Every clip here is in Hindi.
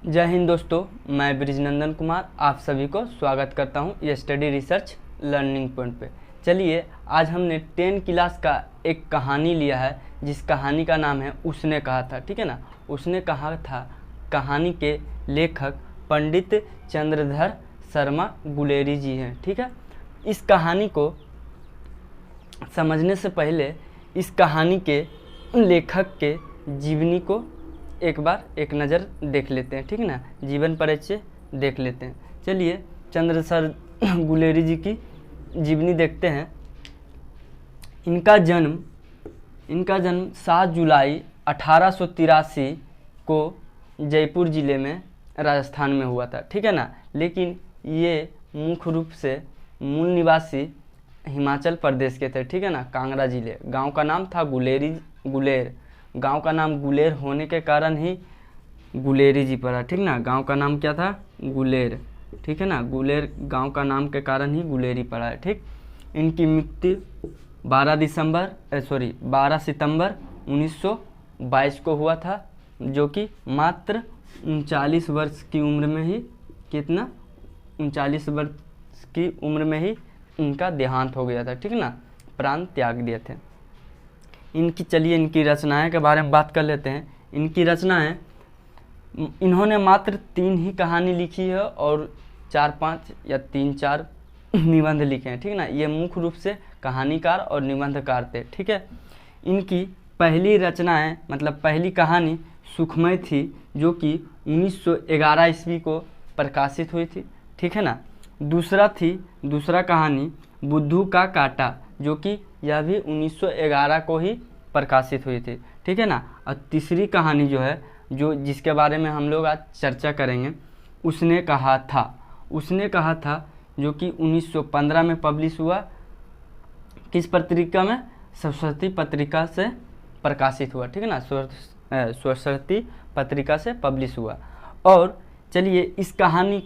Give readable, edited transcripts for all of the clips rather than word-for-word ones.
जय हिंद दोस्तों, मैं ब्रिजनंदन कुमार आप सभी को स्वागत करता हूं ये स्टडी रिसर्च लर्निंग पॉइंट पे। चलिए, आज हमने 10 क्लास का एक कहानी लिया है जिस कहानी का नाम है उसने कहा था। ठीक है ना, उसने कहा था। कहानी के लेखक पंडित चंद्रधर शर्मा गुलेरी जी हैं। ठीक है, इस कहानी को समझने से पहले इस कहानी के लेखक के जीवनी को एक बार एक नज़र देख लेते हैं। ठीक है ना, जीवन परिचय देख लेते हैं। चलिए, चंद्रधर गुलेरी जी की जीवनी देखते हैं। इनका जन्म 7 जुलाई 1883 को जयपुर ज़िले में राजस्थान में हुआ था। ठीक है ना, लेकिन ये मुख्य रूप से मूल निवासी हिमाचल प्रदेश के थे। ठीक है ना, कांगड़ा जिले। गांव का नाम था गुलेर। गांव का नाम गुलेर होने के कारण ही गुलेरी जी पड़ा। ठीक ना, गांव का नाम क्या था? गुलेर। ठीक है ना, गुलेर गांव का नाम के कारण ही गुलेरी पड़ा है। ठीक, इनकी मृत्यु 12 सितंबर 1922 को हुआ था, जो कि मात्र 39 वर्ष की उम्र में ही 39 वर्ष की उम्र में ही इनका देहांत हो गया था। ठीक ना, प्राण त्याग दिए थे। इनकी रचनाएं के बारे में बात कर लेते हैं। इनकी रचनाएं, इन्होंने मात्र 3 ही कहानी लिखी है और 4-5 या 3-4 निबंध लिखे हैं। ठीक है ना, ये मुख्य रूप से कहानीकार और निबंधकार थे। ठीक है, इनकी पहली रचनाएं मतलब पहली कहानी सुखमय थी, जो कि 1911 ईस्वी को प्रकाशित हुई थी। ठीक है ना, दूसरा कहानी बुद्धू का काटा, जो कि यह भी 1911 को ही प्रकाशित हुई थी। ठीक है ना, और तीसरी कहानी जो है, जिसके बारे में हम लोग आज चर्चा करेंगे, उसने कहा था, जो कि 1915 में पब्लिश हुआ। किस पत्रिका में? सरस्वती पत्रिका से प्रकाशित हुआ। ठीक है ना, सरस्वती पत्रिका से पब्लिश हुआ। और चलिए, इस कहानी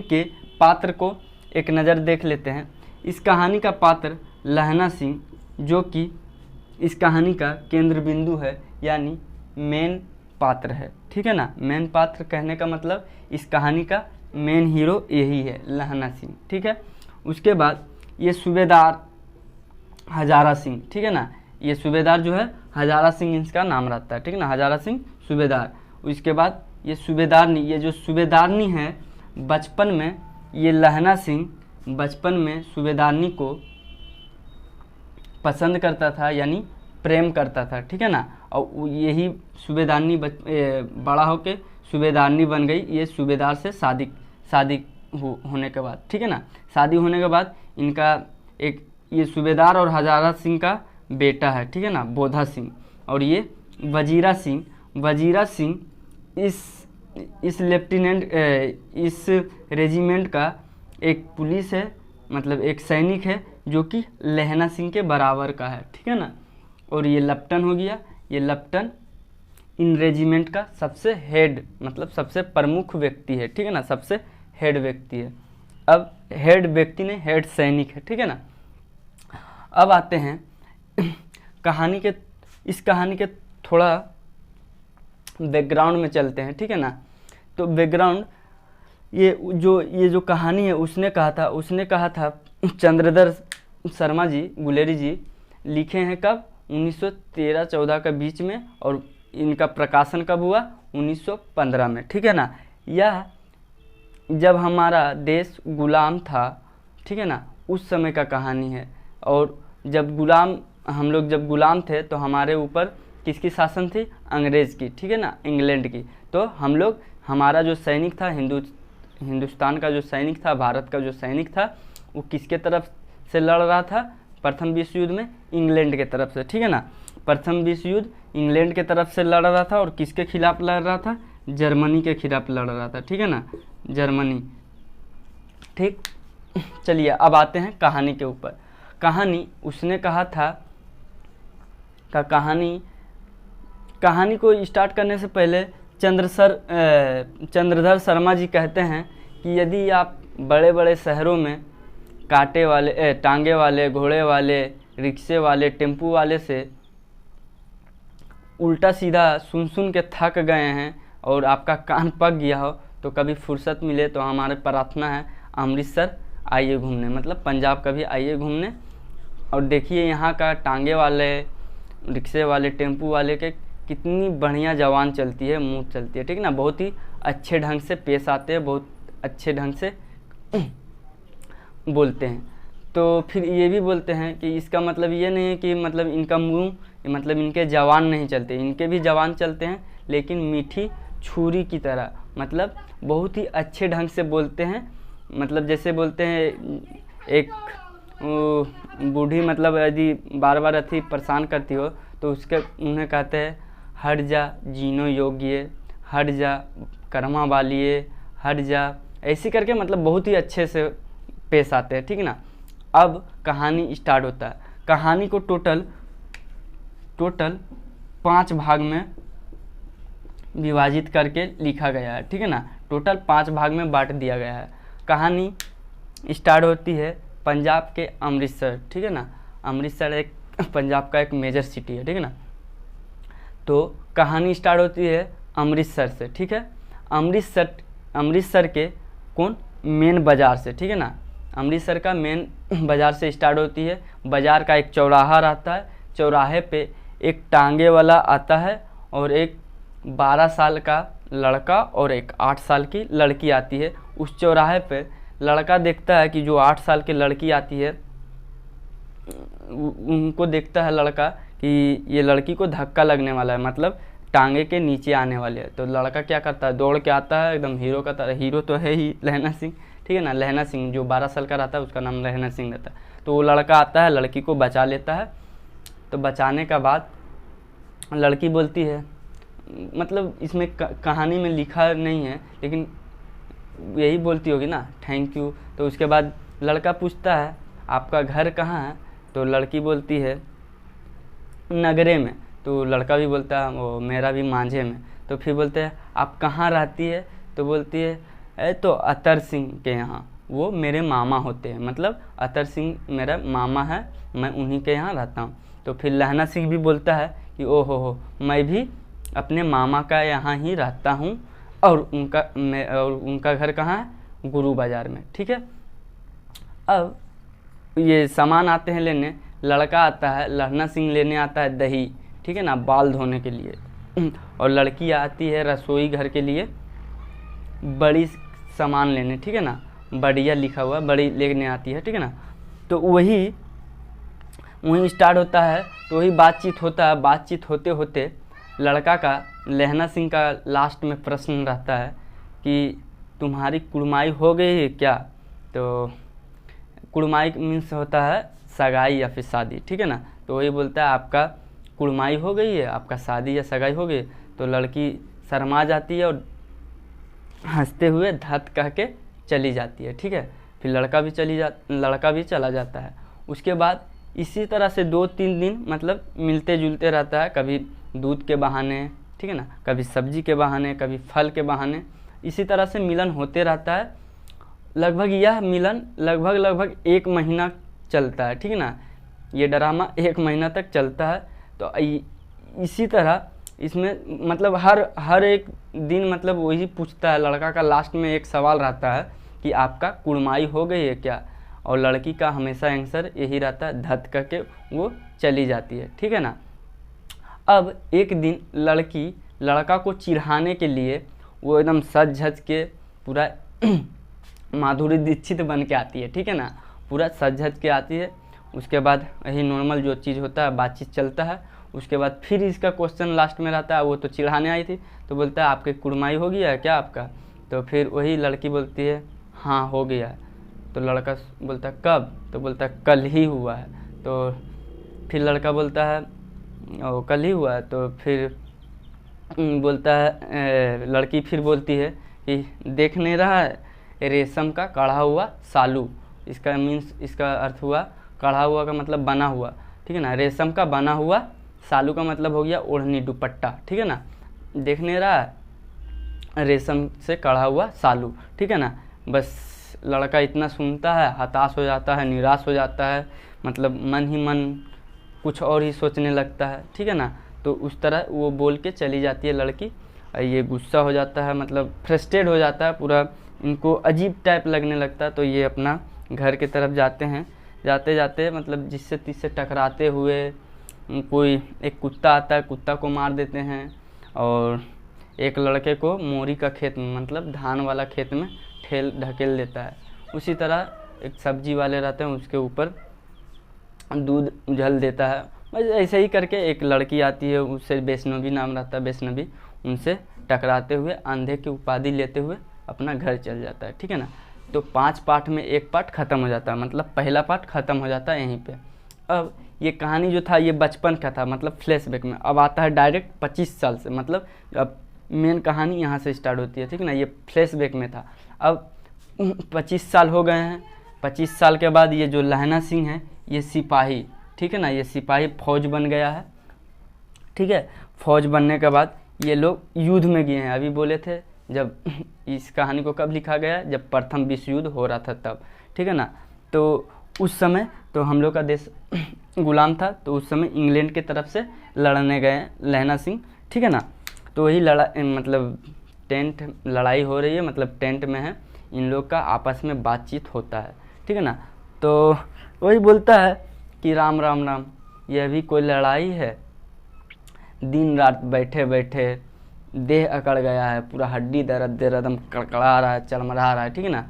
के पात्र को एक नज़र देख लेते हैं। इस कहानी का पात्र लहना सिंह, जो कि इस कहानी का केंद्र बिंदु है, यानी मेन पात्र है। ठीक है ना, मेन पात्र कहने का मतलब इस कहानी का मेन हीरो यही है, लहना सिंह। ठीक है, उसके बाद ये सूबेदार हजारा सिंह। ठीक है ना, ये सूबेदार जो है हजारा सिंह इसका नाम रहता है। ठीक है ना, हजारा सिंह सूबेदार। उसके बाद ये सूबेदारनी है, बचपन में ये लहना सिंह बचपन में सूबेदारनी को पसंद करता था, यानी प्रेम करता था। ठीक है ना, और यही सूबेदारनी बड़ा होके सूबेदारनी बन गई, ये सूबेदार से शादी होने के बाद। ठीक है ना, शादी होने के बाद इनका एक ये सूबेदार और हजारा सिंह का बेटा है। ठीक है ना, बोधा सिंह। और ये वजीरा सिंह इस रेजिमेंट का एक पुलिस है, मतलब एक सैनिक है, जो कि लहना सिंह के बराबर का है। ठीक है ना, और ये लेफ्टिनेंट हो गया। ये लेफ्टिनेंट इन रेजिमेंट का सबसे हेड मतलब सबसे प्रमुख व्यक्ति है। ठीक है ना, सबसे हेड व्यक्ति है। अब हेड व्यक्ति ने हेड सैनिक है। ठीक है ना, अब आते हैं इस कहानी के थोड़ा बैकग्राउंड में चलते हैं। ठीक है ना, तो बैकग्राउंड ये जो कहानी है उसने कहा था चंद्रधर शर्मा जी गुलेरी जी लिखे हैं कब? 1913-14 के बीच में, और इनका प्रकाशन कब हुआ? 1915 में। ठीक है ना, यह जब हमारा देश गुलाम था। ठीक है ना, उस समय का कहानी है। और हम लोग जब गुलाम थे तो हमारे ऊपर किसकी शासन थी? अंग्रेज़ की। ठीक है ना, इंग्लैंड की। तो हमारा जो सैनिक था, हिंदुस्तान का जो सैनिक था, भारत का जो सैनिक था, वो किसके तरफ से लड़ रहा था प्रथम विश्व युद्ध में? इंग्लैंड के तरफ से। ठीक है ना, प्रथम विश्व युद्ध इंग्लैंड के तरफ से लड़ रहा था, और किसके खिलाफ लड़ रहा था? जर्मनी के खिलाफ लड़ रहा था। ठीक है ना, जर्मनी। ठीक, चलिए अब आते हैं कहानी के ऊपर। कहानी उसने कहा था का कहानी को स्टार्ट करने से पहले चंद्रधर शर्मा जी कहते हैं कि यदि आप बड़े बड़े शहरों में टांगे वाले, घोड़े वाले, रिक्शे वाले, टेम्पू वाले से उल्टा सीधा सुन के थक गए हैं और आपका कान पक गया हो तो कभी फुर्सत मिले तो हमारे प्रार्थना है अमृतसर आइए घूमने, मतलब पंजाब कभी आइए घूमने। और देखिए यहाँ का टांगे वाले, रिक्शे वाले, टेम्पू वाले के कितनी बढ़िया जवान चलती है, मुँह चलती है, ठीक है ना। बहुत ही अच्छे ढंग से पेश आते हैं, बहुत अच्छे ढंग से बोलते हैं। तो फिर ये भी बोलते हैं कि इसका मतलब ये नहीं है कि मतलब इनका मुंह, मतलब इनके जवान नहीं चलते, इनके भी जवान चलते हैं, लेकिन मीठी छुरी की तरह, मतलब बहुत ही अच्छे ढंग से बोलते हैं। मतलब जैसे बोलते हैं एक बूढ़ी, मतलब यदि बार बार अति परेशान करती हो तो उसके उन्हें कहते हैं हट जा जीनो योग्य, हट जा कर्मा वालिए, हट जा, ऐसी करके मतलब बहुत ही अच्छे से पेश आते हैं, ठीक है ना। अब कहानी स्टार्ट होता है। कहानी को टोटल 5 भाग में विभाजित करके लिखा गया है, ठीक है ना। टोटल 5 भाग में बांट दिया गया है। कहानी स्टार्ट होती है पंजाब के अमृतसर, ठीक है ना। अमृतसर एक पंजाब का एक मेजर सिटी है, ठीक है ना। तो कहानी स्टार्ट होती है अमृतसर से, ठीक है। अमृतसर के कौन मेन बाज़ार से, ठीक है ना। अमृतसर का मेन बाज़ार से स्टार्ट होती है। बाज़ार का एक चौराहा रहता है, चौराहे पे एक टांगे वाला आता है और एक 12 साल का लड़का और एक 8 साल की लड़की आती है। उस चौराहे पे लड़का देखता है कि जो 8 साल की लड़की आती है, उनको देखता है लड़का कि ये लड़की को धक्का लगने वाला है, मतलब टांगे के नीचे आने वाले है। तो लड़का क्या करता है, दौड़ के आता है एकदम हीरो का तरह। हीरो तो है ही लहना सिंह, ठीक है ना। लहना सिंह जो 12 साल का रहता है उसका नाम लहना सिंह रहता है। तो वो लड़का आता है, लड़की को बचा लेता है। तो बचाने का बाद लड़की बोलती है, मतलब इसमें कहानी में लिखा नहीं है लेकिन यही बोलती होगी ना, थैंक यू। तो उसके बाद लड़का पूछता है आपका घर कहाँ है, तो लड़की बोलती है नगरे में। तो लड़का भी बोलता है वो मेरा भी मांझे में। तो फिर बोलते हैं आप कहाँ रहती है, तो बोलती है तो अतर सिंह के यहाँ, वो मेरे मामा होते हैं, मतलब अतर सिंह मेरा मामा है, मैं उन्हीं के यहाँ रहता हूँ। तो फिर लहना सिंह भी बोलता है कि ओहो हो, मैं भी अपने मामा का यहाँ ही रहता हूँ और उनका घर कहाँ है, गुरु बाज़ार में, ठीक है। अब ये सामान आते हैं लेने, लड़का आता है, लहना सिंह लेने आता है दही, ठीक है ना, बाल धोने के लिए, और लड़की आती है रसोई घर के लिए बड़ी सामान लेने, ठीक है ना। बढ़िया लिखा हुआ बड़ी लेने आती है, ठीक है ना। तो वही स्टार्ट होता है। तो वही बातचीत होता है। बातचीत होते होते लड़का का, लहना सिंह का लास्ट में प्रश्न रहता है कि तुम्हारी कुड़माई हो गई है क्या। तो कुड़माई मीन्स होता है सगाई या फिर शादी, ठीक है ना। तो वही बोलता है आपका कुड़माई हो गई है, आपका शादी या सगाई हो गई। तो लड़की शर्मा जाती है और हंसते हुए धत कह के चली जाती है, ठीक है। फिर लड़का भी चला जाता है। उसके बाद इसी तरह से 2-3 दिन मतलब मिलते जुलते रहता है, कभी दूध के बहाने, ठीक है ना, कभी सब्जी के बहाने, कभी फल के बहाने, इसी तरह से मिलन होते रहता है। लगभग यह मिलन लगभग 1 महीना चलता है, ठीक है ना। ये ड्रामा 1 महीना तक चलता है। तो इसी तरह इसमें मतलब हर एक दिन मतलब वही पूछता है लड़का का, लास्ट में एक सवाल रहता है कि आपका कुड़माई हो गई है क्या, और लड़की का हमेशा आंसर यही रहता है धत करके वो चली जाती है, ठीक है ना। अब एक दिन लड़की लड़का को चिढ़ाने के लिए वो एकदम सज धज के पूरा माधुरी दीक्षित बन के आती है, ठीक है ना, पूरा सज धज के आती है। उसके बाद यही नॉर्मल जो चीज़ होता है बातचीत चलता है। उसके बाद फिर इसका क्वेश्चन लास्ट में रहता है, वो तो चिढ़ाने आई थी, तो बोलता है आपके कुड़माई हो गया है क्या आपका। तो फिर वही लड़की बोलती है हाँ हो गया है। तो लड़का बोलता है कब, तो बोलता है कल ही हुआ है। तो फिर लड़का बोलता है ओ कल ही हुआ है। तो फिर बोलता है लड़की फिर बोलती है कि देख नहीं रहा है रेशम का कढ़ा हुआ सालू, इसका मीन्स इसका अर्थ हुआ कढ़ा हुआ का मतलब बना हुआ, ठीक है ना। रेशम का बना हुआ, सालू का मतलब हो गया ओढ़नी दुपट्टा, ठीक है ना। देख नहीं रहा है रेशम से कढ़ा हुआ सालू, ठीक है ना। बस लड़का इतना सुनता है, हताश हो जाता है, निराश हो जाता है, मतलब मन ही मन कुछ और ही सोचने लगता है, ठीक है ना। तो उस तरह वो बोल के चली जाती है लड़की। ये गुस्सा हो जाता है, मतलब फ्रस्ट्रेट हो जाता है पूरा, इनको अजीब टाइप लगने लगता है। तो ये अपना घर की तरफ जाते हैं। जाते जाते मतलब जिससे तिससे टकराते हुए कोई एक कुत्ता आता है, कुत्ता को मार देते हैं, और एक लड़के को मोरी का खेत में, मतलब धान वाला खेत में ठेल ढकेल देता है। उसी तरह एक सब्जी वाले रहते हैं, उसके ऊपर दूध उझल देता है। बस ऐसे ही करके एक लड़की आती है, उससे वैष्णवी नाम रहता है, वैष्णवी, उनसे टकराते हुए अंधे की उपाधि लेते हुए अपना घर चल जाता है। ठीक है ना। तो 5 पार्ट में एक पार्ट ख़त्म हो जाता है, मतलब पहला पार्ट ख़त्म हो जाता है यहीं पे। अब ये कहानी जो था ये बचपन का था, मतलब फ्लैशबैक में। अब आता है डायरेक्ट 25 साल से, मतलब अब मेन कहानी यहाँ से स्टार्ट होती है। ठीक है ना। ये फ्लैशबैक में था। अब 25 साल हो गए हैं। 25 साल के बाद ये जो लहना सिंह है ये सिपाही, ठीक है ना, ये सिपाही फौज बन गया है। ठीक है। फौज बनने के बाद ये लोग युद्ध में गए हैं। अभी बोले थे जब इस कहानी को कब लिखा गया, जब प्रथम विश्व युद्ध हो रहा था तब। ठीक है ना। तो उस समय तो हम लोग का देश गुलाम था, तो उस समय इंग्लैंड की तरफ से लड़ने गए लहना सिंह। ठीक है ना। तो वही मतलब टेंट लड़ाई हो रही है, मतलब टेंट में है, इन लोग का आपस में बातचीत होता है। ठीक है ना। तो वही बोलता है कि राम राम राम, यह भी कोई लड़ाई है, दिन रात बैठे बैठे देह अकड़ गया है, पूरा हड्डी दर्द दे रहा, एकदम कड़कड़ा रहा है, चरमरा रहा है। ठीक है ना।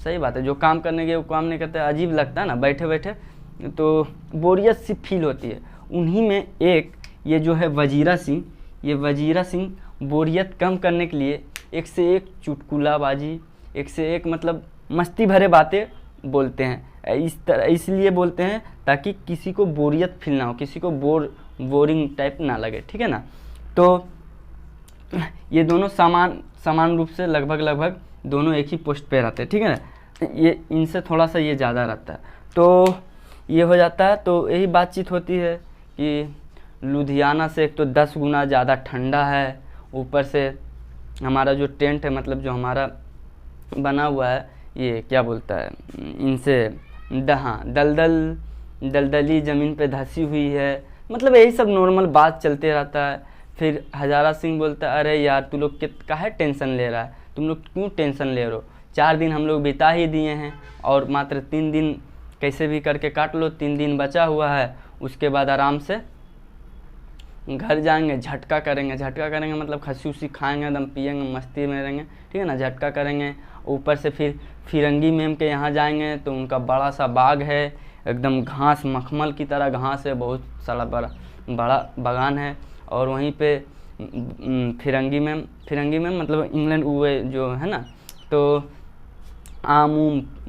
सही बात है, जो काम करने के वो काम नहीं करते, अजीब लगता है ना बैठे बैठे, तो बोरियत सी फील होती है। उन्हीं में एक ये जो है वजीरा सिंह, ये वजीरा सिंह बोरियत कम करने के लिए एक से एक चुटकुलाबाजी, एक से एक मतलब मस्ती भरे बातें बोलते हैं। इस तरह इसलिए बोलते हैं ताकि किसी को बोरियत फील ना हो, किसी को बोरिंग टाइप ना लगे। ठीक है ना। तो ये दोनों समान रूप से लगभग दोनों एक ही पोस्ट पे रहते हैं। ठीक है ना। ये इनसे थोड़ा सा ये ज़्यादा रहता है, तो ये हो जाता है। तो यही बातचीत होती है कि लुधियाना से एक तो 10 गुना ज़्यादा ठंडा है, ऊपर से हमारा जो टेंट है, मतलब जो हमारा बना हुआ है, ये क्या बोलता है इनसे, दलदली ज़मीन पे धंसी हुई है, मतलब यही सब नॉर्मल बात चलते रहता है। फिर हजारा सिंह बोलता है, अरे यार तू लोग काहे टेंशन ले रहा है, तुम लोग क्यों टेंशन ले रहे हो, 4 दिन हम लोग बिता ही दिए हैं, और मात्र 3 दिन कैसे भी करके काट लो, 3 दिन बचा हुआ है, उसके बाद आराम से घर जाएंगे, झटका करेंगे मतलब खस्सी उसी खाएंगे, एकदम पिएंगे, मस्ती में रहेंगे। ठीक है ना। झटका करेंगे। ऊपर से फिर फिरंगी मैम के यहाँ जाएंगे, तो उनका बड़ा सा बाग है, एकदम घास मखमल की तरह घास है, बहुत सारा बड़ा बागान है। और वहीं पे फिरंगी मैम मतलब इंग्लैंड हुए जो है ना, तो आम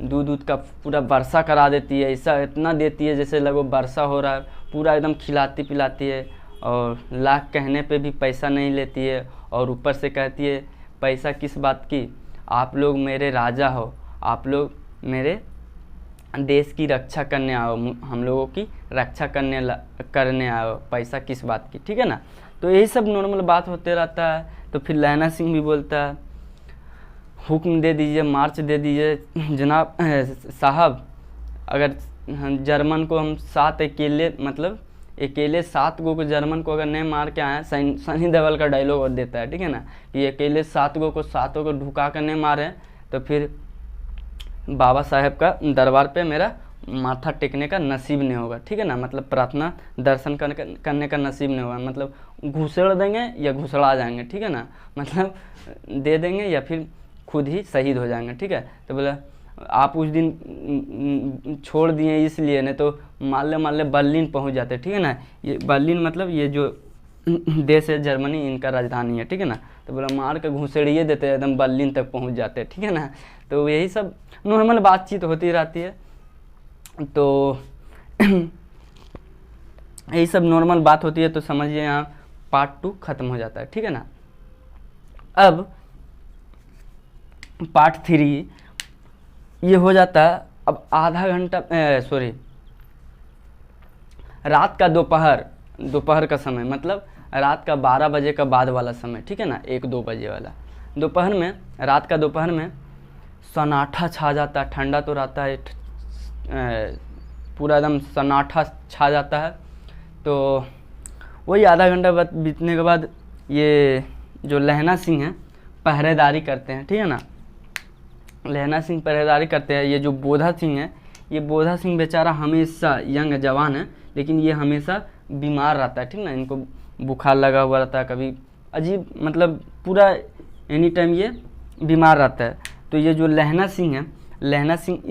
दूध का पूरा वर्षा करा देती है, ऐसा इतना देती है जैसे लगो वर्षा हो रहा है, पूरा एकदम खिलाती पिलाती है, और लाख कहने पे भी पैसा नहीं लेती है। और ऊपर से कहती है, पैसा किस बात की, आप लोग मेरे राजा हो, आप लोग मेरे देश की रक्षा करने आओ, हम लोगों की रक्षा करने आओ, पैसा किस बात की। ठीक है ना। तो यही सब नॉर्मल बात होते रहता है। तो फिर लहना सिंह भी बोलता है, हुक्म दे दीजिए, मार्च दे दीजिए जनाब साहब, अगर जर्मन को हम 7 अकेले 7 को जर्मन को अगर नहीं मार के आए, सनी देओल का डायलॉग और देता है। ठीक है ना, कि अकेले 7 को सातों को ढुका कर नहीं मारे तो फिर बाबा साहेब का दरबार पे मेरा माथा टेकने का नसीब नहीं होगा। ठीक है ना, मतलब प्रार्थना दर्शन करने का नसीब नहीं होगा, मतलब घुसेड़ देंगे या घुसड़ा जाएंगे। ठीक है ना, मतलब दे देंगे या फिर खुद ही शहीद हो जाएंगे। ठीक है। तो बोला आप उस दिन छोड़ दिए इसलिए, नहीं तो मान ले बर्लिन पहुंच जाते। ठीक है ना, ये बर्लिन मतलब ये जो देश है जर्मनी, इनका राजधानी है। ठीक है ना। तो बोला मार के घुसेड़िए देते, एकदम बर्लिन तक पहुंच जाते। ठीक है ना। तो यही सब नॉर्मल बातचीत होती रहती है। तो यही सब नॉर्मल बात होती है। तो समझिए यहाँ पार्ट 2 खत्म हो जाता है। ठीक है ना। अब पार्ट 3 ये हो जाता है। अब आधा घंटा रात का दोपहर का समय, मतलब रात का 12 बजे का बाद वाला समय। ठीक है ना, 1-2 बजे वाला दोपहर में, रात का दोपहर में सन्नाटा छा जाता है। ठंडा तो रहता है, पूरा एकदम सन्नाटा छा जाता है। तो वही आधा घंटा बीतने के बाद ये जो लहना सिंह हैं पहरेदारी करते हैं, ठीक है ना। लहना सिंह पहरेदारी करते हैं। ये जो बोधा सिंह है, ये बोधा सिंह बेचारा हमेशा यंग जवान है, लेकिन ये हमेशा बीमार रहता है, ठीक ना। इनको बुखार लगा हुआ रहता है, कभी अजीब, मतलब पूरा एनी टाइम ये बीमार रहता है। तो ये जो लहना सिंह है, लहना सिंह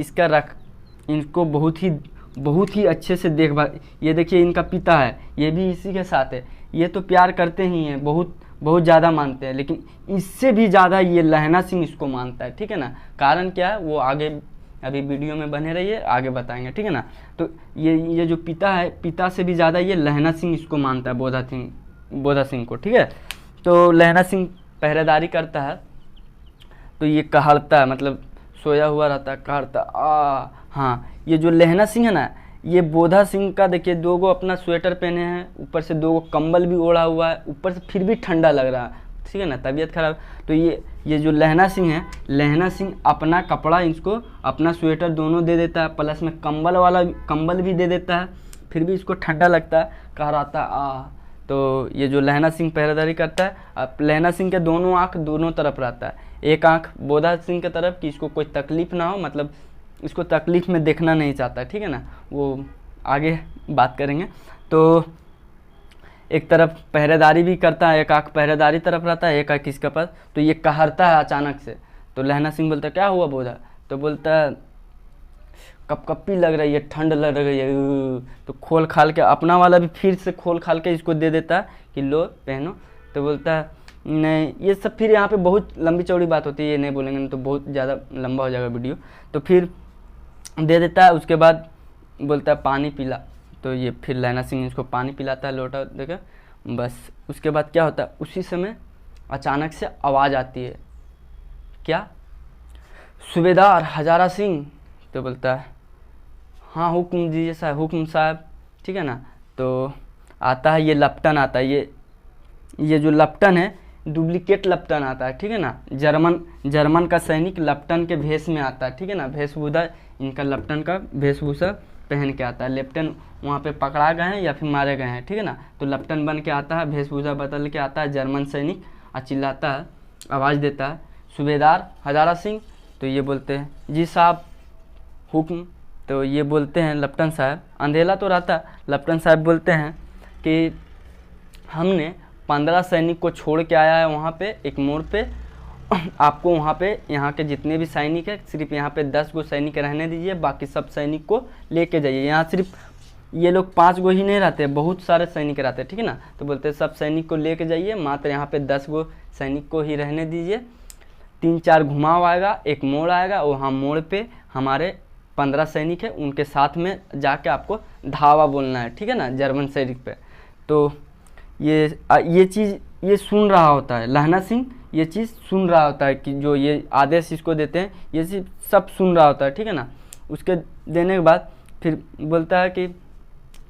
इनको बहुत ही अच्छे से देखभाल। ये देखिए इनका पिता है, ये भी इसी के साथ है। ये तो प्यार करते ही हैं, बहुत ज़्यादा मानते हैं, लेकिन इससे भी ज़्यादा ये लहना सिंह इसको मानता है, ठीक है ना। कारण क्या है वो आगे अभी वीडियो में बने रहिए, आगे बताएंगे, ठीक है ना। तो ये जो पिता है, पिता से भी ज़्यादा ये लहना सिंह इसको मानता है, बोधा सिंह को, ठीक है। तो लहना सिंह पहरेदारी करता है, तो ये कहरता है, मतलब सोया हुआ रहता है, कहरता हाँ। ये जो लहना सिंह है ना, ये बोधा सिंह का देखिए 2 गो अपना स्वेटर पहने हैं, ऊपर से 2 गो कंबल भी ओढ़ा हुआ है, ऊपर से फिर भी ठंडा लग रहा है, ठीक है ना, तबीयत खराब। तो ये जो लहना सिंह है, लहना सिंह अपना कपड़ा इसको, अपना स्वेटर दोनों दे देता है, प्लस में कंबल भी दे देता है, फिर भी इसको ठंडा लगता है, कहराता तो ये जो लहना सिंह पहरेदारी करता है। अब लहना सिंह के दोनों आँख दोनों तरफ रहता है, एक आँख बोधा सिंह की तरफ कि इसको कोई तकलीफ़ ना हो, मतलब इसको तकलीफ़ में देखना नहीं चाहता, ठीक है ना, वो आगे बात करेंगे। तो एक तरफ पहरेदारी भी करता है, एक आँख पहरेदारी तरफ रहता है, एक आँख इसके पास। तो ये कहरता है अचानक से, तो लहना सिंह बोलता है क्या हुआ बोधा, तो बोलता है कपकपी लग रही है, ठंड लग रही है। तो खोल खाल के अपना वाला भी फिर से खोल खाल के इसको दे देता है कि लो पहनो। तो बोलता है नहीं, ये सब फिर यहाँ पे बहुत लंबी चौड़ी बात होती है, ये नहीं बोलेंगे नहीं तो बहुत ज़्यादा लंबा हो जाएगा वीडियो। तो फिर दे देता है, उसके बाद बोलता है पानी पिला। तो ये फिर लहना सिंह इसको पानी पिलाता है लोटा देकर, बस। उसके बाद क्या होता है, उसी समय अचानक से आवाज़ आती है, क्या सूबेदार हजारा सिंह। तो बोलता है हाँ हुक्म दीजिए साहब, हुक्म साहब, ठीक है ना। तो आता है ये लपटन आता है, ये जो लपटन है डुप्लीकेट लपटन आता है, ठीक है ना। जर्मन का सैनिक लपटन के भेष में आता है, ठीक है ना। वेशभूषा इनका लपटन का वेशभूषा पहन के आता है। लेफ्टन वहाँ पे पकड़ा गए हैं या फिर मारे गए हैं, ठीक है ना। तो लपटन बन के आता है, वेशभूषा बदल के आता है जर्मन सैनिक, और चिल्लाता है, आवाज़ देता है सूबेदार हजारा सिंह। तो ये बोलते हैं जी साहब हुक्म। तो ये बोलते हैं लपटन साहब, अंधेला तो रहता, लपटन साहब बोलते हैं कि हमने 15 सैनिक को छोड़ के आया है वहाँ पे एक मोड़ पे, आपको वहाँ पे यहाँ के जितने भी सैनिक है सिर्फ यहाँ पे 10 गो सैनिक रहने दीजिए, बाकी सब सैनिक को लेके जाइए। यहाँ सिर्फ ये लोग 5 गो ही नहीं रहते, बहुत सारे सैनिक रहते हैं, ठीक है ना। तो बोलते हैं सब सैनिक को लेके जाइए, मात्र यहाँ पे 10 गो सैनिक को ही रहने दीजिए। 3-4 घुमाव आएगा, एक मोड़ आएगा, वहाँ मोड़ पे हमारे 15 सैनिक है, उनके साथ में जाके आपको धावा बोलना है, ठीक है ना, जर्मन सैनिक पे। तो ये चीज़ ये सुन रहा होता है लहना सिंह, ये चीज़ सुन रहा होता है कि जो ये आदेश इसको देते हैं, ये चीज़ सब सुन रहा होता है, ठीक है ना। उसके देने के बाद फिर बोलता है कि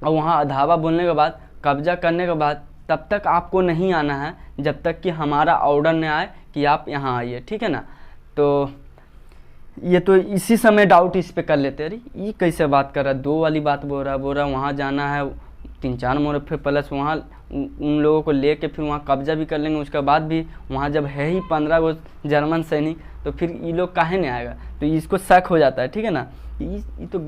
वहाँ धावा बोलने के बाद, कब्जा करने के बाद, तब तक आपको नहीं आना है जब तक कि हमारा ऑर्डर न आए कि आप यहाँ आइए, ठीक है ना। तो ये तो इसी समय डाउट इस पे कर लेते हैं, अरे ये कैसे बात कर रहा है, 2 वाली बात बोल रहा है, वहाँ जाना है 3-4 मोड़ फिर प्लस वहाँ उन लोगों को लेके फिर वहाँ कब्जा भी कर लेंगे, उसके बाद भी वहाँ जब है ही 15 गो जर्मन सैनिक, तो फिर ये लोग काहे नहीं आएगा। तो इसको शक हो जाता है, ठीक है ना, ये तो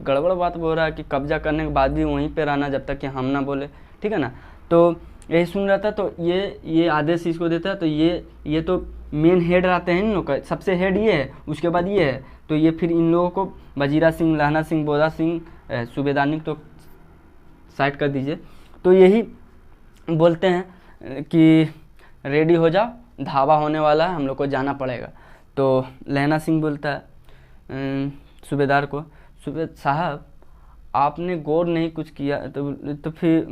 गड़बड़ बात बोल रहा है कि कब्जा करने के बाद भी वहीं पे रहना जब तक कि हम ना बोले, ठीक है ना। तो यही सुन रहा था, तो ये आदेश इसको देता है। तो ये तो मेन हेड रहते हैं इन लोग का, सबसे हेड ये है, उसके बाद ये है। तो ये फिर इन लोगों को वजीरा सिंह, लहना सिंह, बोधा सिंह, सूबेदार तो साइड कर दीजिए। तो यही बोलते हैं कि रेडी हो जाओ, धावा होने वाला है, हम लोग को जाना पड़ेगा। तो लहना सिंह बोलता है सूबेदार को, सूबेदार साहब आपने गौर नहीं कुछ किया। तो फिर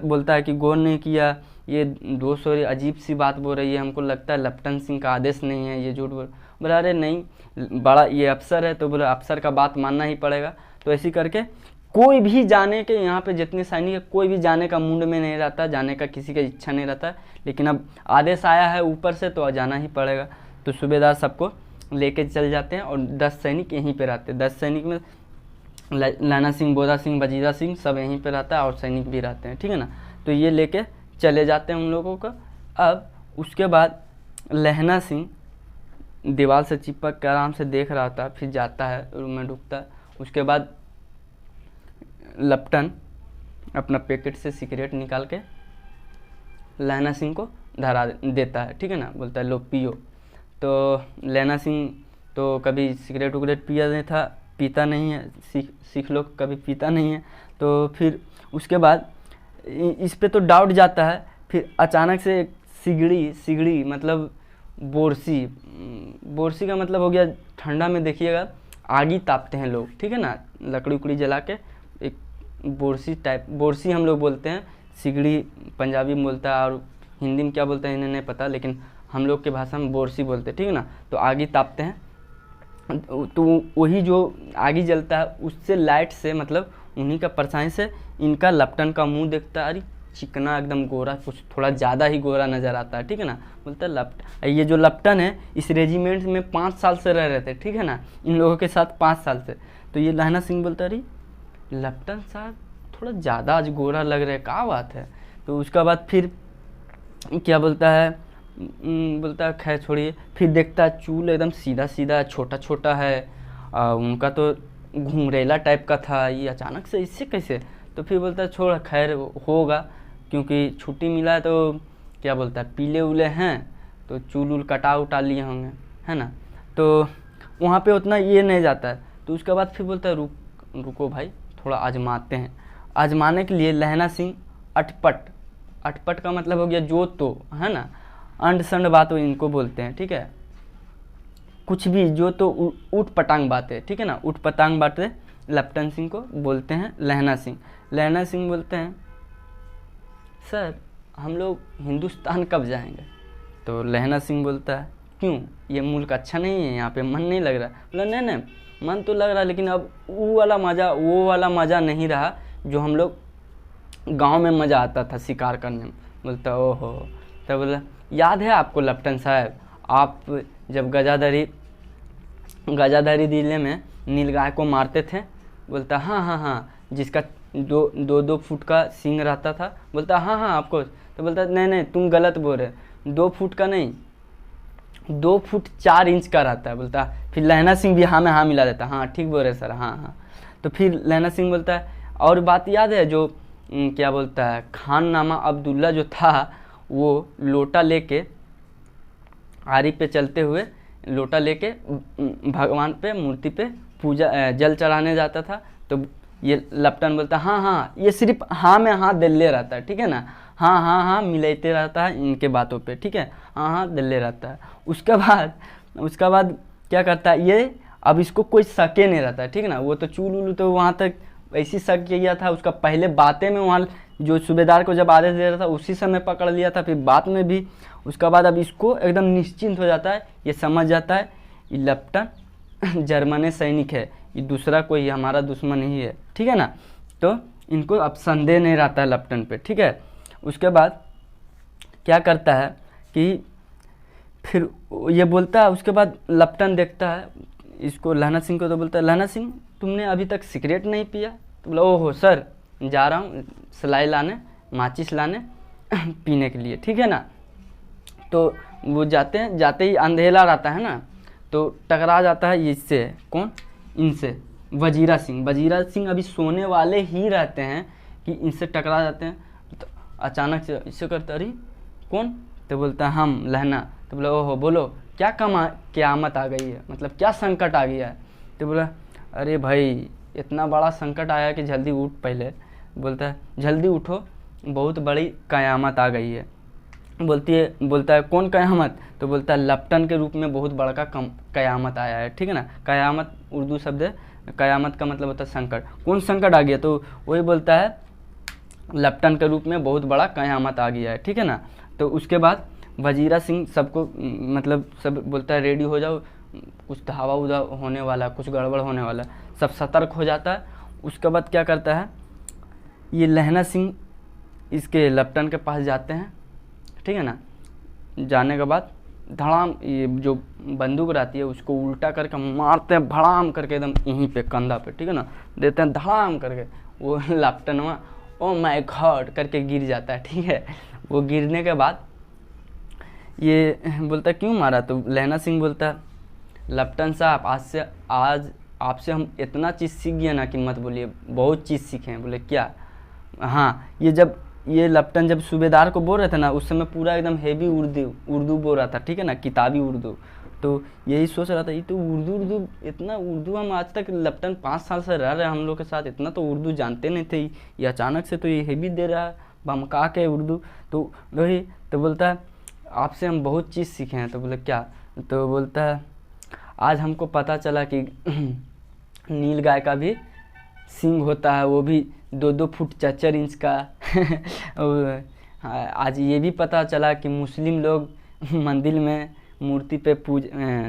बोलता है कि गौर नहीं किया, ये दोस्त और अजीब सी बात बोल रही है, हमको लगता है लपटन सिंह का आदेश नहीं है, ये झूठ बोला। अरे नहीं, बड़ा ये अफसर है, तो बोला अफसर का बात मानना ही पड़ेगा। तो ऐसी करके कोई भी जाने के, यहाँ पे जितने सैनिक है कोई भी जाने का मूड में नहीं रहता, जाने का किसी का इच्छा नहीं रहता, लेकिन अब आदेश आया है ऊपर से तो जाना ही पड़ेगा। तो सूबेदार सबको लेके चल जाते हैं और 10 सैनिक यहीं पे रहते हैं। 10 सैनिक में लहना सिंह, बोधा सिंह, वजीरा सिंह सब यहीं पे रहता है और सैनिक भी रहते हैं, ठीक है ना। तो ये लेके चले जाते हैं उन लोगों को। अब उसके बाद लहना सिंह दीवार से चिपक के आराम से देख रहा था, फिर जाता है रूम में ढुकता है। उसके बाद लपटन अपना पैकेट से सिगरेट निकाल के लहना सिंह को धरा देता है, ठीक है ना, बोलता है लो पियो। तो लहना सिंह तो कभी सिगरेट उगरेट पीता नहीं है, सिख लोग कभी पीता नहीं है। तो फिर उसके बाद इस पे तो डाउट जाता है। फिर अचानक से एक सिगड़ी मतलब बोरसी का मतलब हो गया ठंडा में देखिएगा आगी तापते हैं लोग, ठीक है ना, लकड़ी उकड़ी जला के एक बोरसी हम लोग बोलते हैं, सिगड़ी पंजाबी में बोलता है और हिंदी में क्या बोलते हैं इन्हें नहीं पता, लेकिन हम लोग के भाषा में बोरसी बोलते हैं, ठीक है ना। तो आगी तापते हैं, तो वही जो आगी जलता है उससे लाइट से मतलब उन्हीं का परछाई से इनका लपटन का मुंह देखता है, अरे चिकना एकदम गोरा, कुछ थोड़ा ज़्यादा ही गोरा नज़र आता है, ठीक है ना। बोलता है ये जो लपटन है इस रेजिमेंट में 5 साल से रह रहे थे, ठीक है ना, इन लोगों के साथ 5 साल से। तो ये लहना सिंह बोलता है अरे लपटन साहब थोड़ा ज़्यादा आज गोरा लग रहा है, क्या बात है। तो उसका बाद फिर क्या बोलता है खैर छोड़िए। फिर देखता है चूल एकदम सीधा सीधा छोटा छोटा है, उनका तो घुंघरेला टाइप का था, ये अचानक से इससे कैसे। तो फिर बोलता है छोड़ खैर होगा, क्योंकि छुट्टी मिला है तो क्या बोलता है पीले उले हैं तो चूल उल कटा उटा लिए होंगे, है ना। तो वहाँ पे उतना ये नहीं जाता है। तो उसके बाद फिर बोलता है रुको भाई थोड़ा आजमाते हैं। आजमाने के लिए लहना सिंह अटपट का मतलब हो गया जो तो, है ना, अंड संड बात इनको बोलते हैं, ठीक है, कुछ भी जो तो ऊट पटांग बातें, ठीक है ना, ऊट पटांग बातें लपटन सिंह को बोलते हैं लहना सिंह बोलते हैं सर हम लोग हिंदुस्तान कब जाएंगे। तो लहना सिंह बोलता है क्यों, ये मुल्क अच्छा नहीं है, यहाँ पे मन नहीं लग रहा। बोला नहीं मन तो लग रहा, लेकिन अब वो वाला मज़ा नहीं रहा जो हम लोग गांव में मज़ा आता था शिकार करने में। बोलता ओहो। तब बोला याद है आपको लपटन साहब, आप जब गजाधारी जिले में नीलगाय को मारते थे। बोलता हाँ, जिसका दो फुट का सींग रहता था। बोलता हाँ आपको। तो बोलता नहीं तुम गलत बोल रहे, 2 फुट का नहीं 2 फुट 4 इंच का रहता है। बोलता फिर लहना सिंह भी हाँ में हाँ मिला देता, हाँ ठीक बोल रहे सर, हाँ। तो फिर लहना सिंह बोलता है और बात याद है जो क्या बोलता है खान नामा अब्दुल्ला जो था वो लोटा लेके आरी पे चलते हुए लोटा लेके भगवान पे मूर्ति पे पूजा जल चढ़ाने जाता था। तो ये लपटन बोलता हाँ ये सिर्फ हाँ में हाँ दिल्ले रहता है, ठीक है ना, हाँ मिलाते रहता है इनके बातों पे, ठीक है, हाँ दिल्ले रहता है। उसका बाद क्या करता है ये, अब इसको कोई शके नहीं रहता है, ठीक है ना। वो तो चूल तो वहाँ तक ऐसी शक किया था, उसका पहले बातें में वहाँ जो सूबेदार को जब आदेश दे रहा था उसी समय पकड़ लिया था, फिर बात में भी। उसका बाद अब इसको एकदम निश्चिंत हो जाता है, ये समझ जाता है ये लपटन जर्मनी सैनिक है, ये दूसरा कोई हमारा दुश्मन ही है, ठीक है ना। तो इनको अब संदेह नहीं रहता है लपटन पे, ठीक है। उसके बाद क्या करता है कि फिर ये बोलता है, उसके बाद लपटन देखता है इसको लहना सिंह को, तो बोलता है लहना सिंह तुमने अभी तक सिगरेट नहीं पिया। तो बोला ओहो सर जा रहा हूँ सिलाई लाने, माचिस लाने पीने के लिए, ठीक है ना। तो वो जाते ही अंधेला रहता है ना, तो टकरा जाता है इससे, कौन, इनसे वजीरा सिंह अभी सोने वाले ही रहते हैं कि इनसे टकरा जाते हैं। तो अचानक से इससे करता अरे कौन। तो बोलता है हम लहना। तो बोला ओहो बोलो क्या क़यामत आ गई है, मतलब क्या संकट आ गया है। तो बोला अरे भाई इतना बड़ा संकट आया कि जल्दी उठ पहले। बोलता है जल्दी उठो बहुत बड़ी क़यामत आ गई है। बोलता है कौन क़यामत। तो बोलता है लपटन के रूप में बहुत बड़ा क़यामत आया है, ठीक है ना। क़यामत उर्दू शब्द है, क़यामत का मतलब होता है संकट। कौन संकट आ गया, तो वही बोलता है लपटन के रूप में बहुत बड़ा क़यामत आ गया है, ठीक है ना। तो उसके बाद वजीरा सिंह सबको मतलब सब बोलता है रेडी हो जाओ, कुछ धावा उदा होने वाला, कुछ गड़बड़ होने वाला, सब सतर्क हो जाता है। उसके बाद क्या करता है ये लहना सिंह इसके लपटन के पास जाते हैं, ठीक है ना। जाने के बाद धड़ाम ये जो बंदूक रहती है उसको उल्टा करके मारते हैं, भड़ाम करके एकदम यहीं पे कंधा पे, ठीक है ना, देते हैं धड़ाम करके। वो लपटनवा ओ माय गॉड करके गिर जाता है, ठीक है। वो गिरने के बाद ये बोलता क्यों मारा, तो लहना सिंह बोलता लपटन साहब आज आपसे हम इतना चीज़ सीख गए ना कि मत बोलिए, बहुत चीज़ सीखे हैं। बोले क्या? हाँ, ये लपटन जब सूबेदार को बोल रहे थे ना, उस समय पूरा एकदम हेवी उर्दू बोल रहा था, ठीक है ना, किताबी उर्दू। तो यही सोच रहा था, ये तो उर्दू इतना उर्दू हम आज तक, लपटन 5 साल से रह रहे हैं हम लोग के साथ, इतना तो उर्दू जानते नहीं थे, ये अचानक से तो ये हेवी दे रहा है बमका के उर्दू। तो वही तो बोलता है आपसे हम बहुत चीज़ सीखे हैं। तो बोले क्या? तो बोलता है आज हमको पता चला कि नील गाय का भी सींग होता है, वो भी 2-2 फुट 4-4 इंच का। और आज ये भी पता चला कि मुस्लिम लोग मंदिर में मूर्ति पे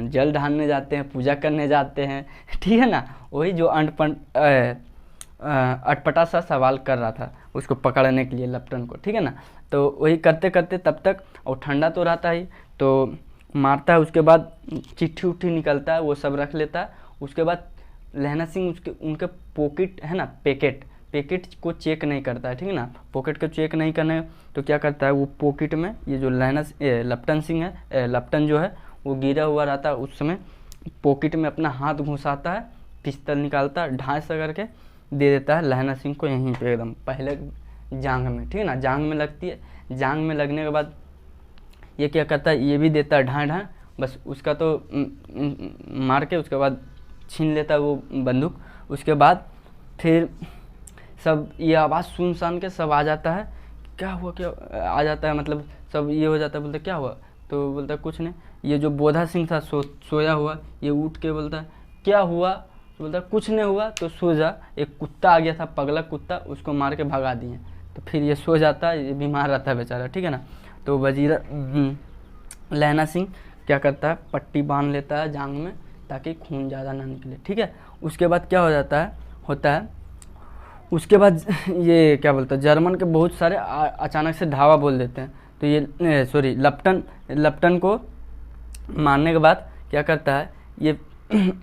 जल ढालने जाते हैं, पूजा करने जाते हैं, ठीक है ना। वही जो अटपटा सा सवाल कर रहा था उसको पकड़ने के लिए लपटन को, ठीक है ना। तो वही करते करते तब तक, और ठंडा तो रहता ही, तो मारता है। उसके बाद चिट्ठी उट्ठी निकलता है, वो सब रख लेता है। उसके बाद लहना सिंह उनके पॉकेट है ना, पैकेट को चेक नहीं करता है, ठीक है ना। पॉकेट को चेक नहीं करने तो क्या करता है, वो पॉकेट में ये जो लपटन सिंह है, लपटन जो है वो गिरा हुआ रहता है, उस समय पॉकेट में अपना हाथ घुसाता है, पिस्तौल निकालता है, ढांस करके दे देता है लहना सिंह को, यहीं पे एकदम पहले जांघ में, ठीक है ना। जांघ में लगती है। जांघ में लगने के बाद ये क्या करता है, ये भी देता है ढाँ, बस उसका तो मार के उसके बाद छीन लेता है वो बंदूक। उसके बाद फिर सब ये आवाज़ सुन के सब आ जाता है, क्या हुआ, क्या आ जाता है, मतलब सब ये हो जाता है। बोलते क्या हुआ? तो बोलता है कुछ नहीं। ये जो बोधा सिंह था सोया हुआ, ये उठ के बोलता है क्या हुआ? तो बोलता है कुछ नहीं हुआ, तो सो जा, एक कुत्ता आ गया था, पगला कुत्ता, उसको मार के भगा दिए। तो फिर ये सो जाता है, ये बीमार रहता है बेचारा, ठीक है ना। तो लहना सिंह क्या करता है, पट्टी बांध लेता है जांघ में ताकि खून ज़्यादा ना निकले, ठीक है। उसके बाद क्या होता है उसके बाद ये क्या बोलता है, जर्मन के बहुत सारे अचानक से धावा बोल देते हैं। तो ये लपटन को मारने के बाद क्या करता है, ये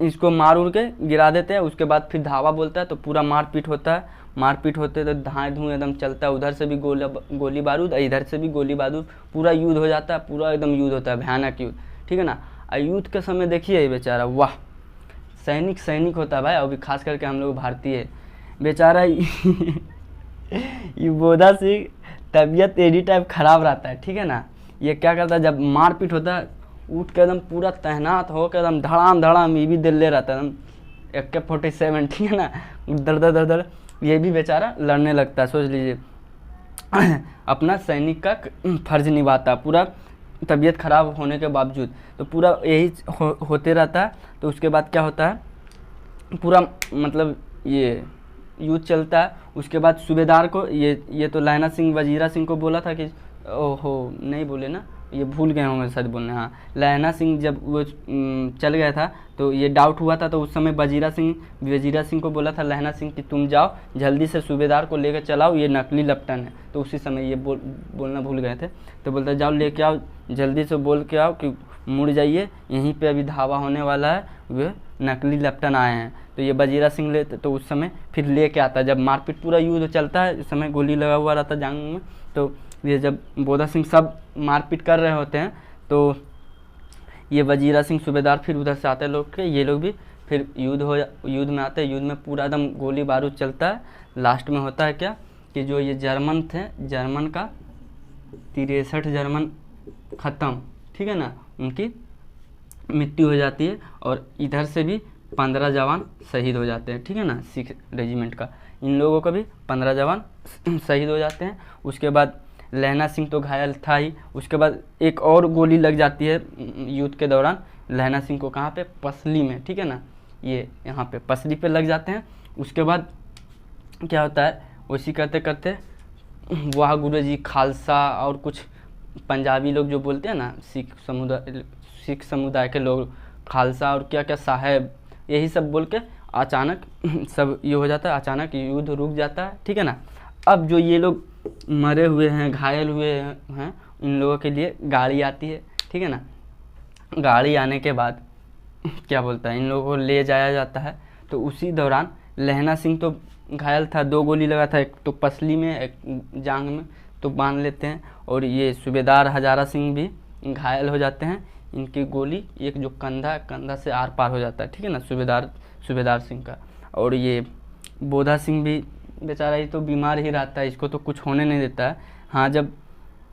इसको मार उड़ के गिरा देते हैं। उसके बाद फिर धावा बोलता है, तो पूरा मारपीट होता है। मारपीट होते तो धाए धुएँ एकदम चलता है, उधर से भी गोली बारूद, इधर से भी गोली बारूद, पूरा युद्ध हो जाता है, पूरा एकदम युद्ध होता है, भयानक युद्ध, ठीक है ना। युद्ध के समय देखिए बेचारा, वाह, सैनिक होता है भाई, अभी खास करके हम लोग भारतीय बेचारा ये बोधा सिंह तबीयत एडी टाइप खराब रहता है, ठीक है ना। ये क्या करता है, जब मारपीट होता है उठ के एकदम पूरा तैनात होकर एकदम धड़ाम ये भी दिल ले रहता है, एकदम AK-47, ठीक है ना, दर ये भी बेचारा लड़ने लगता है। सोच लीजिए अपना सैनिक का फर्ज निभाता, पूरा तबीयत खराब होने के बावजूद, तो पूरा यही होते रहता है। तो उसके बाद क्या होता है, पूरा मतलब ये युद्ध चलता है। उसके बाद सूबेदार को ये तो लहना सिंह वजीरा सिंह को बोला था कि ओहो नहीं बोले ना, ये भूल गए होंगे सच बोलने। हाँ, लहना सिंह जब वो चल गया था तो ये डाउट हुआ था, तो उस समय वजीरा सिंह को बोला था लहना सिंह कि तुम जाओ जल्दी से सूबेदार को लेकर चलाओ, ये नकली लपटन है। तो उसी समय ये बोलना भूल गए थे। तो बोलता जाओ लेके आओ, जल्दी से बोल के आओ कि मुड़ जाइए, यहीं पे अभी धावा होने वाला है, वे नकली लपटन आए हैं। तो ये वजीरा सिंह लेते, तो उस समय फिर लेके आता है, जब मारपीट पूरा युद्ध चलता है, उस समय गोली लगा हुआ रहता जांघ में। तो ये जब बोधा सिंह सब मारपीट कर रहे होते हैं, तो ये वजीरा सिंह सूबेदार फिर उधर से आते हैं लोग के, ये लोग भी फिर युद्ध में आते हैं। युद्ध में पूरा एकदम गोली बारूद चलता है। लास्ट में होता है क्या कि जो ये जर्मन थे, जर्मन का 63 जर्मन ख़त्म, ठीक है ना, उनकी मृत्यु हो जाती है। और इधर से भी 15 जवान शहीद हो जाते हैं, ठीक है ना, सिख रेजिमेंट का। इन लोगों का भी 15 जवान शहीद हो जाते हैं। उसके बाद लहना सिंह तो घायल था ही। उसके बाद एक और गोली लग जाती है युद्ध के दौरान लहना सिंह को, कहाँ पे, पसली में, ठीक है ना, ये यहाँ पे पसली पे लग जाते हैं। उसके बाद क्या होता है, वैसी करते करते वाह गुरु जी खालसा और कुछ पंजाबी लोग जो बोलते हैं ना, सिख समुदाय के लोग, खालसा और क्या क्या साहेब, यही सब बोल के अचानक सब ये हो जाता है, अचानक युद्ध रुक जाता है, ठीक है ना। अब जो ये लोग मरे हुए हैं, घायल हुए हैं, इन लोगों के लिए गाड़ी आती है, ठीक है ना। गाड़ी आने के बाद क्या बोलता है, इन लोगों को ले जाया जाता है। तो उसी दौरान लहना सिंह तो घायल था, 2 गोली लगा था, एक तो पसली में, एक जांघ में, तो बांध लेते हैं। और ये सूबेदार हजारा सिंह भी घायल हो जाते हैं। इनकी गोली एक जो कंधा से आर पार हो जाता है, ठीक है ना, सूबेदार सिंह का। और ये बोधा सिंह भी बेचारा ही तो बीमार ही रहता है, इसको तो कुछ होने नहीं देता है। हाँ, जब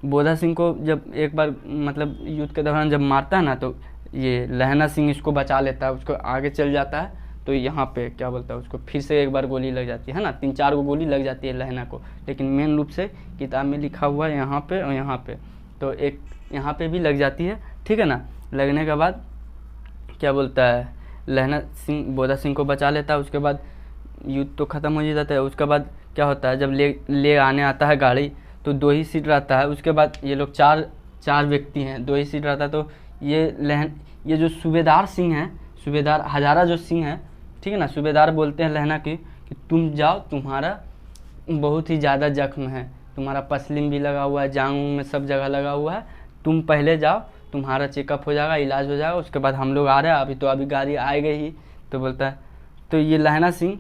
बोधा सिंह को जब एक बार मतलब युद्ध के दौरान जब मारता है ना, तो ये लहना सिंह इसको बचा लेता है, उसको आगे चल जाता है। तो यहाँ पे क्या बोलता है, उसको फिर से एक बार गोली लग जाती है ना, 3-4 गो गोली लग जाती है लहना को। लेकिन मेन रूप से किताब में लिखा हुआ है यहाँ पे और यहाँ पे, तो एक यहाँ पे भी लग जाती है, ठीक है ना। लगने के बाद क्या बोलता है, लहना सिंह बोधा सिंह को बचा लेता है। उसके बाद युद्ध तो ख़त्म हो जाता है। उसके बाद क्या होता है, जब ले आने आता है गाड़ी, तो 2 ही सीट रहता है। उसके बाद ये लोग चार व्यक्ति हैं, 2 ही सीट रहता है। तो ये जो सूबेदार सिंह है, सूबेदार हजारा जो सिंह है, ठीक है ना, सूबेदार बोलते हैं लहना की कि तुम जाओ, तुम्हारा बहुत ही ज़्यादा जख्म है, तुम्हारा पसलिम भी लगा हुआ है, जांग में सब जगह लगा हुआ है, तुम पहले जाओ, तुम्हारा चेकअप हो जाएगा, इलाज हो जाएगा, उसके बाद हम लोग आ रहे हैं। अभी गाड़ी आएगी ही। तो बोलता है, तो ये लहना सिंह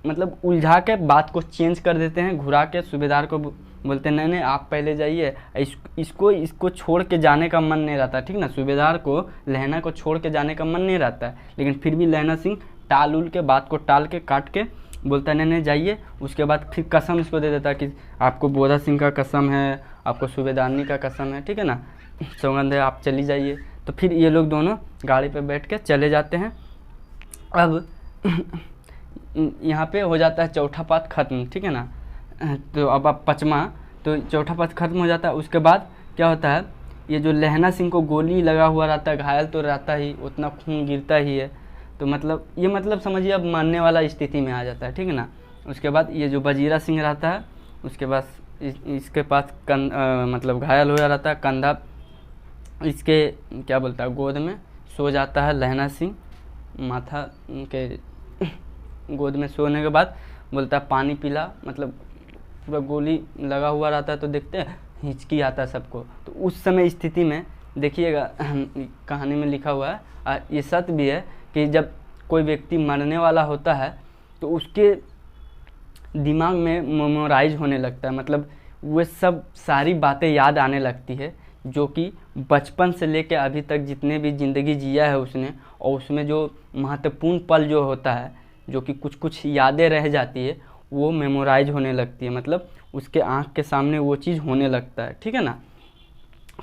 मतलब उलझा के बात को चेंज कर देते हैं, घुरा के सूबेदार को बोलते हैं नहीं आप पहले जाइए। इसको छोड़ के जाने का मन नहीं रहता, ठीक ना, सूबेदार को लहना को छोड़ के जाने का मन नहीं रहता है। लेकिन फिर भी लहना सिंह बात को टाल के काट के बोलता है नहीं जाइए। उसके बाद फिर कसम इसको दे देता है कि आपको बोधा सिंह का कसम है, आपको सूबेदारनी का कसम है, ठीक है ना, सौगंध है, आप चली जाइए। तो फिर ये लोग दोनों गाड़ी पे बैठ के चले जाते हैं। अब यहाँ पे हो जाता है चौथा पात खत्म, ठीक है ना। तो अब 5वां, तो चौथा पात खत्म हो जाता है। उसके बाद क्या होता है, ये जो लहना सिंह को गोली लगा हुआ रहता है, घायल तो रहता ही, उतना खून गिरता ही है। तो मतलब समझिए अब मरने वाला स्थिति में आ जाता है, ठीक है ना। उसके बाद ये जो वजीरा सिंह रहता है, उसके बाद इसके पास मतलब घायल हो रहता है, कंधा इसके क्या बोलता है गोद में सो जाता है लहना सिंह। माथा के गोद में सोने के बाद बोलता है पानी पिला, मतलब पूरा गोली लगा हुआ रहता है। तो देखते हैं हिचकी आता है सबको। तो उस समय स्थिति में देखिएगा, कहानी में लिखा हुआ है, ये सत्य भी है कि जब कोई व्यक्ति मरने वाला होता है तो उसके दिमाग में मेमोराइज होने लगता है, मतलब वो सब सारी बातें याद आने लगती है जो कि बचपन से लेकर अभी तक जितने भी ज़िंदगी जिया है उसने, और उसमें जो महत्वपूर्ण पल जो होता है, जो कि कुछ यादें रह जाती है, वो मेमोराइज होने लगती है, मतलब उसके आँख के सामने वो चीज़ होने लगता है, ठीक है ना,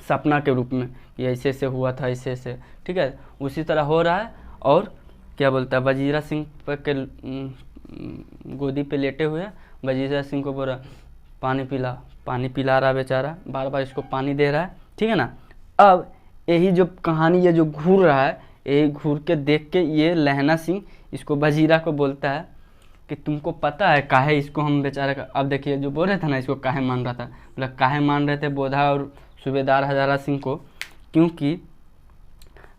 सपना के रूप में कि ऐसे ऐसे हुआ था, ऐसे ऐसे, ठीक है। उसी तरह हो रहा है। और क्या बोलता है, वजीरा सिंह पर के गोदी पे लेटे हुए हैं, वजीरा सिंह को बोला पानी पिला रहा बेचारा, बार बार इसको पानी दे रहा है, ठीक है ना। अब यही जो कहानी ये जो घूर रहा है, यही घूर के देख के ये लहना सिंह इसको वजीरा को बोलता है कि तुमको पता है काहे इसको हम बेचारा का, अब देखिए जो बोल रहे थे ना इसको काहे मान रहा था, मतलब काहे मान रहे थे बोधा और सूबेदार हजारा सिंह को, क्योंकि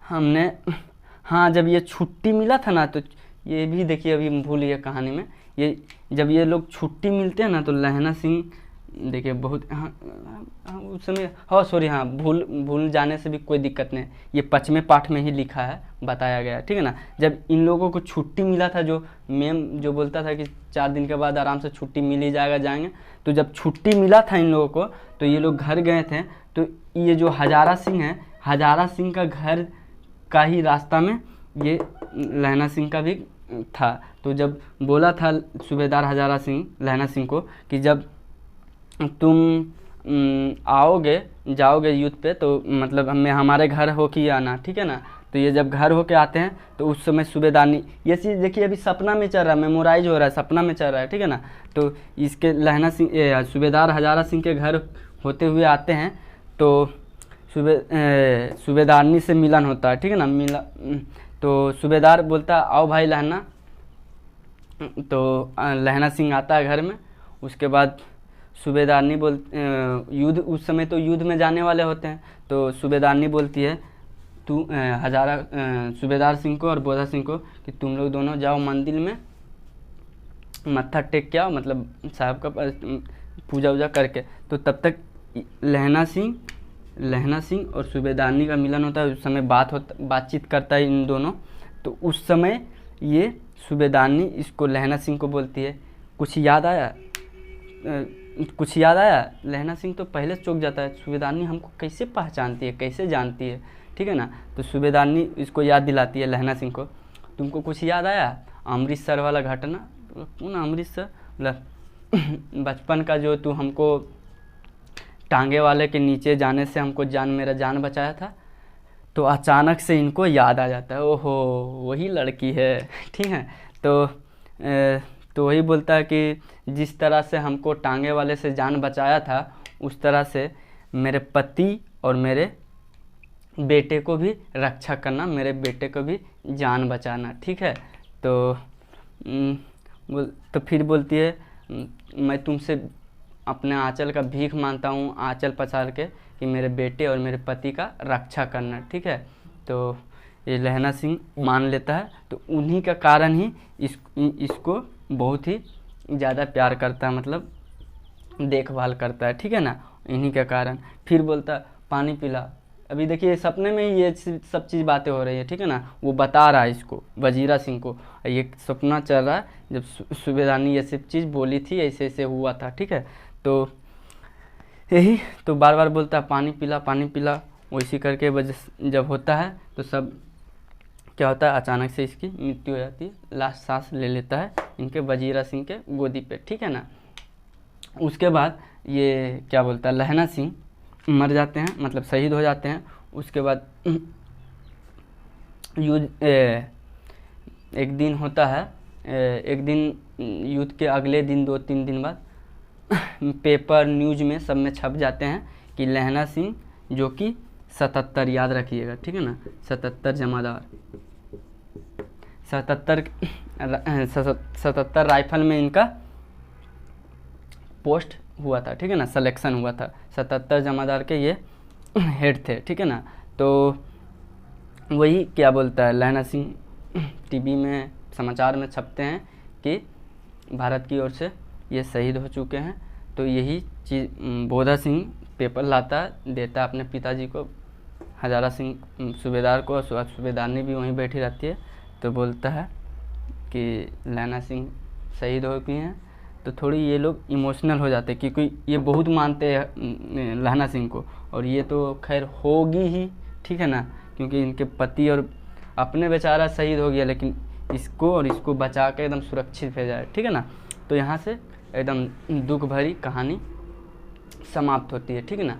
हमने, हाँ, जब ये छुट्टी मिला था ना, तो ये भी देखिए अभी भूल गया कहानी में, ये जब ये लोग छुट्टी मिलते हैं ना, तो लहना सिंह देखिए बहुत, हाँ उस समय, हाँ सॉरी, हाँ भूल जाने से भी कोई दिक्कत नहीं, ये 5वें पाठ में ही लिखा है, बताया गया, ठीक है ना। जब इन लोगों को छुट्टी मिला था, जो मैम जो बोलता था कि 4 दिन के बाद आराम से छुट्टी मिल ही जाएंगे, तो जब छुट्टी मिला था इन लोगों को, तो ये लोग घर गए थे। तो ये जो हजारा सिंह है, हजारा सिंह का घर का ही रास्ता में ये लहना सिंह का भी था। तो जब बोला था सूबेदार हजारा सिंह लहना सिंह को कि जब तुम जाओगे युद्ध पे, तो मतलब हमारे घर हो के आना, ठीक है ना। तो ये जब घर होके आते हैं तो उस समय सूबेदारनी, ये चीज़ देखिए अभी सपना में चल रहा है, मेमोराइज हो रहा है, सपना में चल रहा है, ठीक है ना। तो इसके लहना सिंह सूबेदार हजारा सिंह के घर होते हुए आते हैं, तो सूबेदारनी से मिलन होता है, ठीक है ना। तो सूबेदार बोलता है आओ भाई लहना, तो लहना सिंह आता है घर में। उसके बाद सूबेदारनी युद्ध, उस समय तो युद्ध में जाने वाले होते हैं, तो सूबेदारनी बोलती है तू सूबेदार सिंह को और बोधा सिंह को कि तुम लोग दोनों जाओ मंदिर में मत्था टेक के आओ, मतलब साहब का पूजा वूजा करके। तो तब तक लहना सिंह और सूबेदारनी का मिलन होता है, उस समय बातचीत करता है इन दोनों। तो उस समय ये सूबेदारनी इसको लहना सिंह को बोलती है कुछ याद आया, कुछ याद आया? लहना सिंह तो पहले चौंक जाता है, सूबेदारनी हमको कैसे पहचानती है, कैसे जानती है, ठीक है ना। तो सूबेदारनी इसको याद दिलाती है लहना सिंह को, तुमको कुछ याद आया अमृतसर वाला घटना? कौन अमृतसर? मतलब बचपन का जो तू हमको टांगे वाले के नीचे जाने से हमको मेरा जान बचाया था। तो अचानक से इनको याद आ जाता है, ओहो वही लड़की है, ठीक है। तो वही बोलता है कि जिस तरह से हमको टांगे वाले से जान बचाया था, उस तरह से मेरे पति और मेरे बेटे को भी रक्षा करना, मेरे बेटे को भी जान बचाना, ठीक है। तो फिर बोलती है मैं तुमसे अपने आंचल का भीख मांगता हूँ, आंचल पसार के, कि मेरे बेटे और मेरे पति का रक्षा करना, ठीक है। तो ये लहना सिंह मान लेता है। तो उन्हीं का कारण ही इसको बहुत ही ज़्यादा प्यार करता है, मतलब देखभाल करता है, ठीक है ना, इन्हीं के कारण। फिर बोलता है पानी पिला। अभी देखिए सपने में ही ये सब चीज़ बातें हो रही है, ठीक है ना। वो बता रहा है इसको, वजीरा सिंह को, ये सपना चल रहा है जब सूबेदारनी ये सब चीज़ बोली थी, ऐसे ऐसे हुआ था, ठीक है। तो यही तो बार बार बोलता है पानी पिला पानी पिला। वैसी करके वजह जब होता है तो सब क्या होता है, अचानक से इसकी मृत्यु हो जाती है, लास्ट सांस ले लेता है इनके वजीरा सिंह के गोदी पे, ठीक है ना। उसके बाद ये क्या बोलता है, लहना सिंह मर जाते हैं, मतलब शहीद हो जाते हैं। उसके बाद एक दिन होता है, एक दिन युद्ध के अगले दिन 2-3 दिन बाद पेपर न्यूज में सब में छप जाते हैं कि लहना सिंह जो कि 77, याद रखिएगा, ठीक है ना, 77 जमादार, 77 राइफल में इनका पोस्ट हुआ था, ठीक है ना, सिलेक्शन हुआ था। 77 जमादार के ये हेड थे, ठीक है ना। तो वही क्या बोलता है, लहना सिंह टीवी में समाचार में छपते हैं कि भारत की ओर से ये शहीद हो चुके हैं। तो यही चीज़ बोधा सिंह पेपर लाता है, देता है अपने पिताजी को, हजारा सिंह सूबेदार को, और सूबेदारनी भी वहीं बैठी रहती है। तो बोलता है कि लहना सिंह शहीद हो गई हैं। तो थोड़ी ये लोग इमोशनल हो जाते हैं, क्योंकि ये बहुत मानते हैं लहना सिंह को, और ये तो खैर होगी ही, ठीक है ना, क्योंकि इनके पति और अपने बेचारा शहीद हो गया, लेकिन इसको और इसको बचा के एकदम सुरक्षित भेजा है, ठीक है ना। तो यहाँ से एकदम दुख भरी कहानी समाप्त होती है, ठीक है ना।